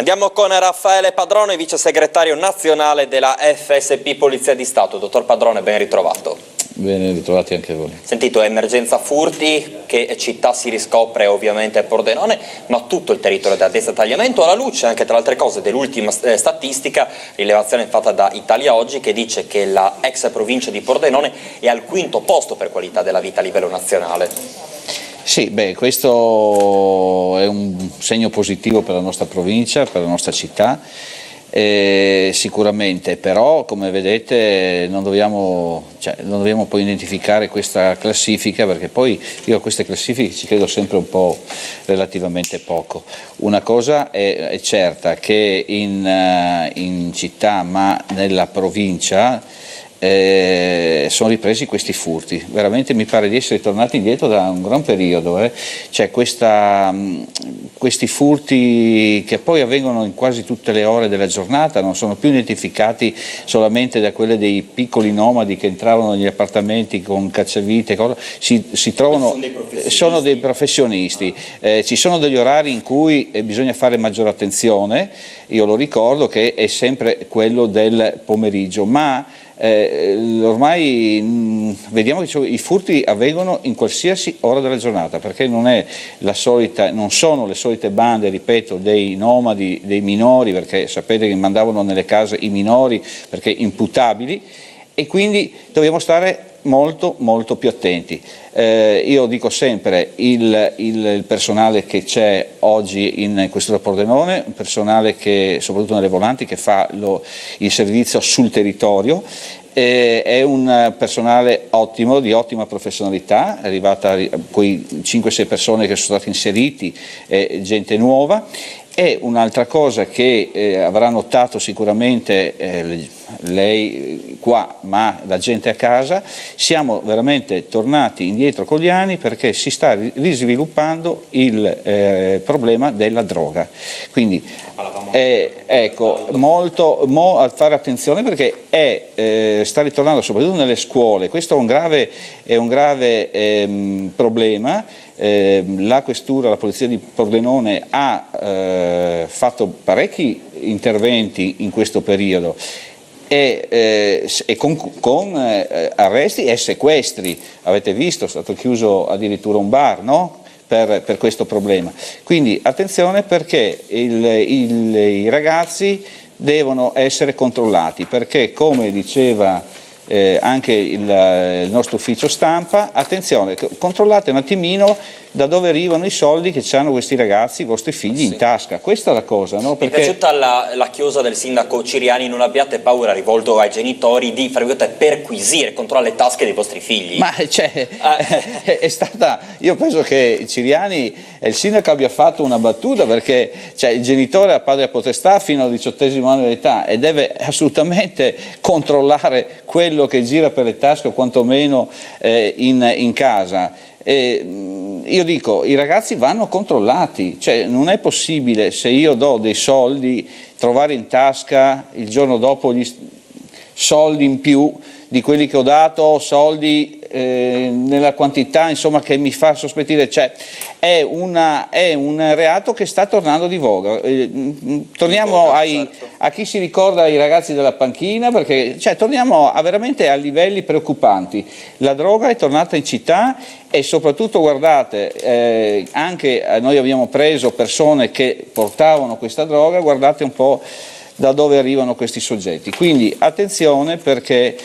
Andiamo con Raffaele Padrone, vice segretario nazionale della FSP Polizia di Stato. Dottor Padrone, ben ritrovato. Bene ritrovati anche voi. Sentito, emergenza furti, che città si riscopre ovviamente a Pordenone, ma tutto il territorio da destagliamento, alla luce anche tra altre cose dell'ultima statistica, rilevazione fatta da Italia Oggi, che dice che la ex provincia di Pordenone è al quinto posto per qualità della vita a livello nazionale. Sì, questo è un segno positivo per la nostra provincia, per la nostra città, sicuramente, però come vedete non dobbiamo poi identificare questa classifica, perché poi io a queste classifiche ci credo sempre un po' relativamente poco. Una cosa è certa, che in città, ma nella provincia, sono ripresi questi furti. Veramente mi pare di essere tornati indietro da un gran periodo, C'è questi furti che poi avvengono in quasi tutte le ore della giornata, non sono più identificati solamente da quelle dei piccoli nomadi che entravano negli appartamenti con cacciavite, si trovano, sono dei professionisti, ci sono degli orari in cui bisogna fare maggiore attenzione. Io lo ricordo che è sempre quello del pomeriggio, ma ormai vediamo che i furti avvengono in qualsiasi ora della giornata, perché non sono le solite bande, ripeto, dei nomadi, dei minori, perché sapete che mandavano nelle case i minori perché imputabili, e quindi dobbiamo stare molto più attenti. Io dico sempre, il personale che c'è oggi in questo Pordenone, un personale che soprattutto nelle volanti che fa il servizio sul territorio, è un personale ottimo, di ottima professionalità, è arrivata quei 5-6 persone che sono stati inseriti, gente nuova. E un'altra cosa che avrà notato sicuramente lei qua, ma la gente a casa, siamo veramente tornati indietro con gli anni, perché si sta risviluppando il problema della droga. Quindi ecco, a fare attenzione, perché sta ritornando soprattutto nelle scuole. Questo è un grave problema. La questura, la polizia di Pordenone ha fatto parecchi interventi in questo periodo e con arresti e sequestri. Avete visto, è stato chiuso addirittura un bar, no? Per questo problema. Quindi attenzione, perché i ragazzi devono essere controllati, perché come diceva anche il nostro ufficio stampa, attenzione, controllate un attimino da dove arrivano i soldi che hanno questi ragazzi, i vostri figli, in tasca. Questa è la cosa, no? Mi è piaciuta la chiosa del sindaco Ciriani: non abbiate paura, rivolto ai genitori, di perquisire, controllare le tasche dei vostri figli. Ma è stata, io penso che Ciriani e il sindaco abbia fatto una battuta, perché il genitore ha padre potestà fino al 18° anno di età e deve assolutamente controllare quello che gira per le tasche, o quantomeno in casa. Io dico, i ragazzi vanno controllati, non è possibile, se io do dei soldi, trovare in tasca il giorno dopo soldi in più di quelli che ho dato, soldi nella quantità, insomma, che mi fa sospettire. È un reato che sta tornando di voga. Torniamo a chi si ricorda i ragazzi della panchina, perché torniamo veramente a livelli preoccupanti. La droga è tornata in città, e soprattutto, guardate, anche noi abbiamo preso persone che portavano questa droga, guardate un po' da dove arrivano questi soggetti. Quindi attenzione, perché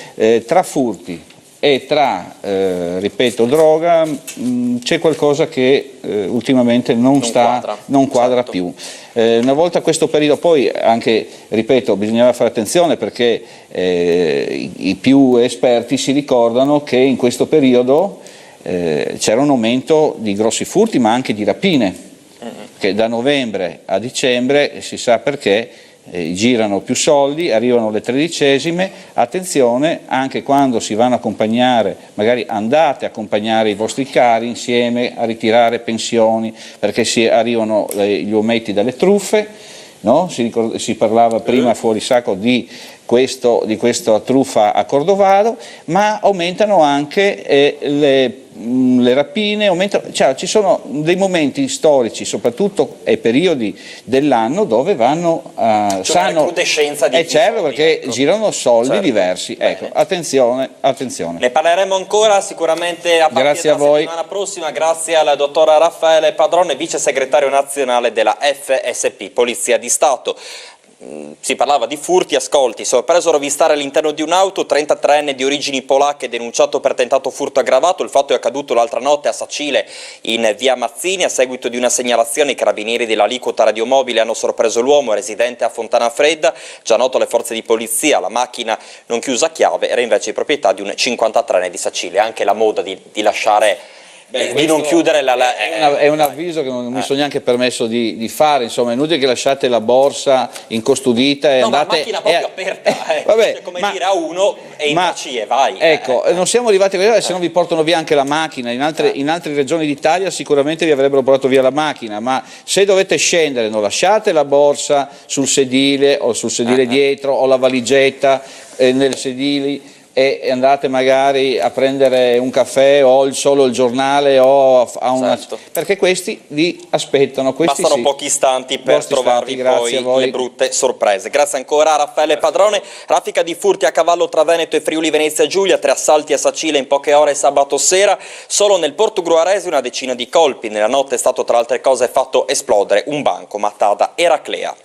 tra furti e tra, ripeto, droga, c'è qualcosa che ultimamente non quadra certo. più. Una volta questo periodo, poi anche, ripeto, bisognava fare attenzione, perché i più esperti si ricordano che in questo periodo c'era un aumento di grossi furti, ma anche di rapine, che da novembre a dicembre, si sa perché, girano più soldi, arrivano le tredicesime. Attenzione, anche quando si vanno a accompagnare, magari andate a accompagnare i vostri cari insieme a ritirare pensioni, perché arrivano gli ometti dalle truffe, no? Si parlava prima fuori sacco di di questa truffa a Cordovaro, ma aumentano anche le rapine, cioè ci sono dei momenti storici, soprattutto ai periodi dell'anno, dove vanno una recrudescenza di certo, soldi, perché ecco. girano soldi Certo. diversi. Bene. Ecco, attenzione. Ne parleremo ancora sicuramente a partire Grazie a dalla voi. settimana prossima, grazie al dottor Raffaele Padrone, vice segretario nazionale della FSP, Polizia di Stato. Si parlava di furti, ascolti, sorpreso a rovistare all'interno di un'auto, 33enne di origini polacche denunciato per tentato furto aggravato. Il fatto è accaduto l'altra notte a Sacile in via Mazzini. A seguito di una segnalazione i carabinieri dell'aliquota radiomobile hanno sorpreso l'uomo residente a Fontana Fredda, già noto alle forze di polizia. La macchina non chiusa a chiave era invece proprietà di un 53enne di Sacile. Anche la moda di lasciare... di non chiudere è un avviso che non mi sono neanche permesso di fare, insomma è inutile che lasciate la borsa incustodita e no, andate... ma la macchina proprio aperta, vabbè, cioè, come dire a uno e entraci e vai. Ecco, non siamo arrivati a questo, se no vi portano via anche la macchina, in altre regioni d'Italia sicuramente vi avrebbero portato via la macchina, ma se dovete scendere non lasciate la borsa sul sedile o sul sedile dietro o la valigetta nel sedili, e andate magari a prendere un caffè o solo il giornale o a una... Certo. perché questi vi aspettano. Questi Bastano pochi istanti per trovarvi poi le brutte sorprese. Grazie ancora a Raffaele Padrone. Raffica di furti a cavallo tra Veneto e Friuli Venezia Giulia, 3 assalti a Sacile in poche ore sabato sera. Solo nel Portogruarese una decina di colpi. Nella notte è stato tra altre cose fatto esplodere un bancomat ad Eraclea.